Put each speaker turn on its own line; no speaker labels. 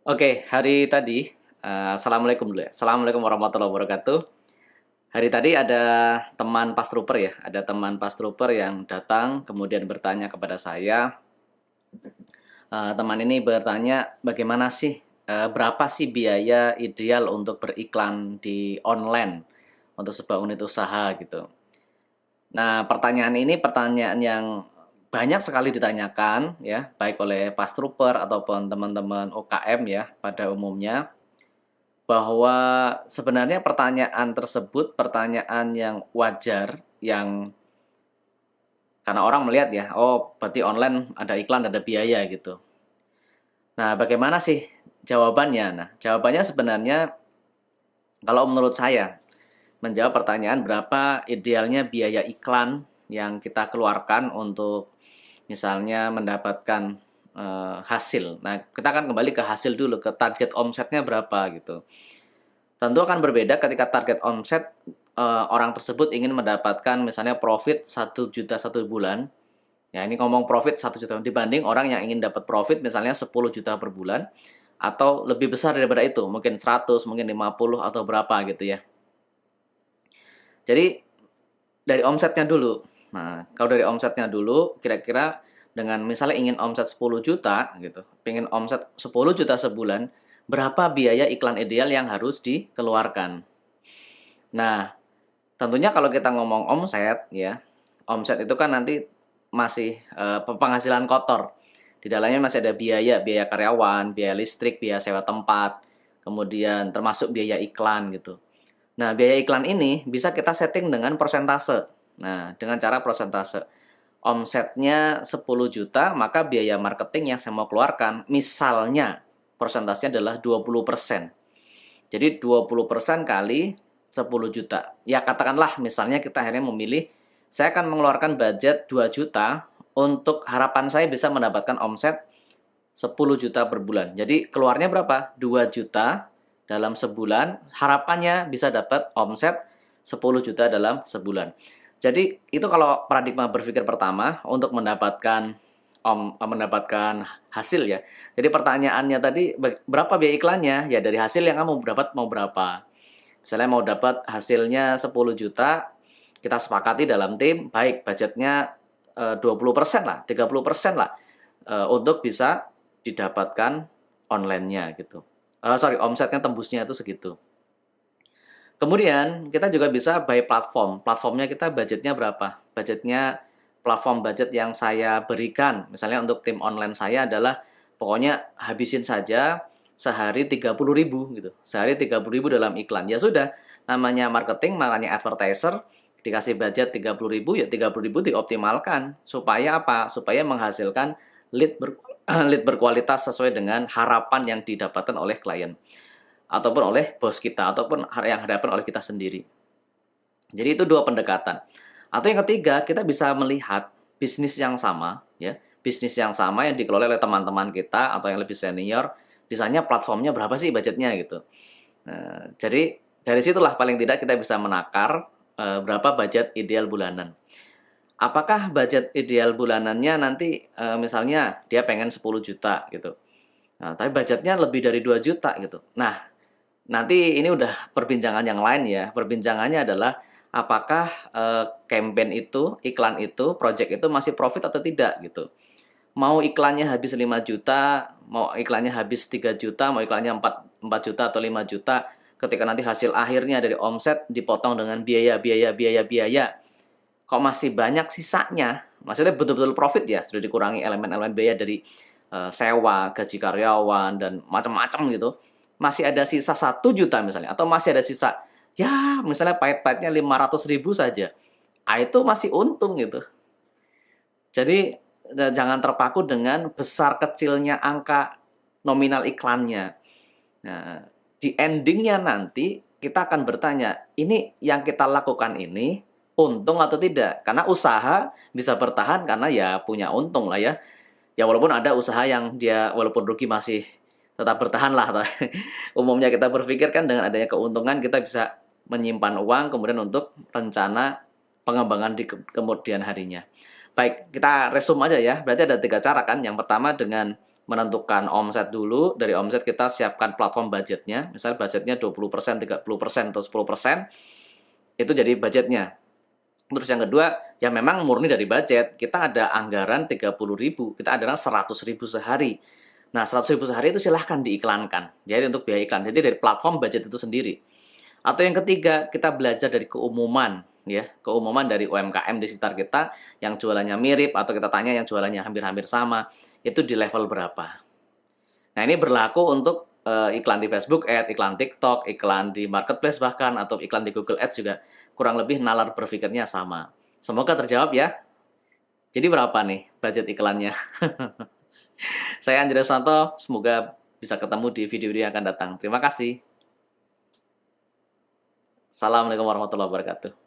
Oke, hari tadi, assalamualaikum dulu ya. Assalamualaikum warahmatullahi wabarakatuh. Hari tadi ada teman pas trooper ya, ada teman pas trooper yang datang kemudian bertanya kepada saya. Teman ini bertanya, bagaimana sih, berapa sih biaya ideal untuk beriklan di online untuk sebuah unit usaha gitu. Nah, pertanyaan ini pertanyaan yang banyak sekali ditanyakan ya, baik oleh pas trooper ataupun teman-teman UKM ya pada umumnya. Bahwa sebenarnya pertanyaan tersebut pertanyaan yang wajar, yang karena orang melihat ya, oh berarti online ada iklan, ada biaya gitu. Nah, bagaimana sih jawabannya? Nah, jawabannya sebenarnya kalau menurut saya menjawab pertanyaan berapa idealnya biaya iklan yang kita keluarkan untuk misalnya mendapatkan hasil. Nah, kita akan kembali ke hasil dulu, ke target omsetnya berapa gitu. Tentu akan berbeda ketika target omset orang tersebut ingin mendapatkan misalnya profit 1 juta 1 bulan. Ya, ini ngomong profit 1 juta dibanding orang yang ingin dapat profit misalnya 10 juta per bulan atau lebih besar daripada itu, mungkin 100, mungkin 50 atau berapa gitu ya. Jadi dari omsetnya dulu. Nah, kalau dari omsetnya dulu kira-kira dengan misalnya ingin omset 10 juta gitu, pengen omset 10 juta sebulan, berapa biaya iklan ideal yang harus dikeluarkan? Nah, tentunya kalau kita ngomong omset ya, omset itu kan nanti masih penghasilan kotor. Di dalamnya masih ada biaya, biaya karyawan, biaya listrik, biaya sewa tempat, kemudian termasuk biaya iklan gitu. Nah, biaya iklan ini bisa kita setting dengan persentase. Nah, dengan cara persentase. Omsetnya 10 juta, maka biaya marketing yang saya mau keluarkan, misalnya persentasenya adalah 20%. Jadi 20% kali 10 juta. Ya katakanlah misalnya kita akhirnya memilih, saya akan mengeluarkan budget 2 juta untuk harapan saya bisa mendapatkan omset 10 juta per bulan. Jadi keluarnya berapa? 2 juta dalam sebulan, harapannya bisa dapat omset 10 juta dalam sebulan. Jadi itu kalau paradigma berpikir pertama untuk mendapatkan hasil ya. Jadi pertanyaannya tadi berapa biaya iklannya? Ya dari hasil yang kamu dapat mau berapa. Misalnya mau dapat hasilnya 10 juta, kita sepakati dalam tim, baik budgetnya 20% lah, 30% lah untuk bisa didapatkan online-nya gitu. Omsetnya tembusnya itu segitu. Kemudian kita juga bisa by platform. Platformnya kita budgetnya berapa? Budgetnya platform budget yang saya berikan. Misalnya untuk tim online saya adalah pokoknya habisin saja sehari 30.000 gitu. Sehari 30.000 dalam iklan. Ya sudah, namanya marketing, makanya advertiser dikasih budget 30.000 ya 30.000 dioptimalkan. Supaya apa? Supaya menghasilkan lead berkualitas sesuai dengan harapan yang didapatkan oleh klien ataupun oleh bos kita, ataupun yang hadapan oleh kita sendiri. Jadi itu dua pendekatan. Atau yang ketiga, kita bisa melihat bisnis yang sama, ya, bisnis yang sama yang dikelola oleh teman-teman kita atau yang lebih senior, misalnya platformnya berapa sih budgetnya gitu. Nah, jadi dari situlah paling tidak kita bisa menakar berapa budget ideal bulanan. Apakah budget ideal bulanannya nanti misalnya dia pengen 10 juta gitu. Nah, tapi budgetnya lebih dari 2 juta gitu. Nah, nanti ini udah perbincangan yang lain ya. Perbincangannya adalah apakah campaign itu, iklan itu, project itu masih profit atau tidak gitu. Mau iklannya habis 5 juta, mau iklannya habis 3 juta, mau iklannya 4 juta atau 5 juta, ketika nanti hasil akhirnya dari omset dipotong dengan biaya. Kok masih banyak sisanya? Maksudnya betul-betul profit ya, sudah dikurangi elemen-elemen biaya dari sewa, gaji karyawan, dan macam-macam gitu, masih ada sisa 1 juta misalnya, atau masih ada sisa, ya misalnya pahit-pahitnya 500.000 saja, itu masih untung gitu. Jadi jangan terpaku dengan besar kecilnya angka nominal iklannya. Nah, di endingnya nanti kita akan bertanya, ini yang kita lakukan ini untung atau tidak? Karena usaha bisa bertahan karena ya punya untung lah ya. Ya walaupun ada usaha yang dia walaupun rugi masih tetap bertahan lah. Umumnya kita berpikir kan dengan adanya keuntungan kita bisa menyimpan uang kemudian untuk rencana pengembangan di kemudian harinya. Baik, kita resume aja ya. Berarti ada 3 cara kan. Yang pertama dengan menentukan omset dulu. Dari omset kita siapkan platform budgetnya. Misalnya budgetnya 20%, 30%, atau 10%. Itu jadi budgetnya. Terus yang kedua, ya memang murni dari budget. Kita ada anggaran 30.000, kita ada 100.000 sehari. Nah, 100.000 sehari itu silahkan diiklankan. Jadi untuk biaya iklan. Jadi dari platform budget itu sendiri. Atau yang ketiga, kita belajar dari keumuman, ya, keumuman dari UMKM di sekitar kita yang jualannya mirip, atau kita tanya yang jualannya hampir-hampir sama, itu di level berapa. Nah, ini berlaku untuk iklan di Facebook Ads, iklan TikTok, iklan di Marketplace bahkan, atau iklan di Google Ads juga kurang lebih nalar berpikirnya sama. Semoga terjawab ya. Jadi berapa nih budget iklannya? Saya Andreas Santo, semoga bisa ketemu di video-video yang akan datang. Terima kasih. Assalamualaikum warahmatullahi wabarakatuh.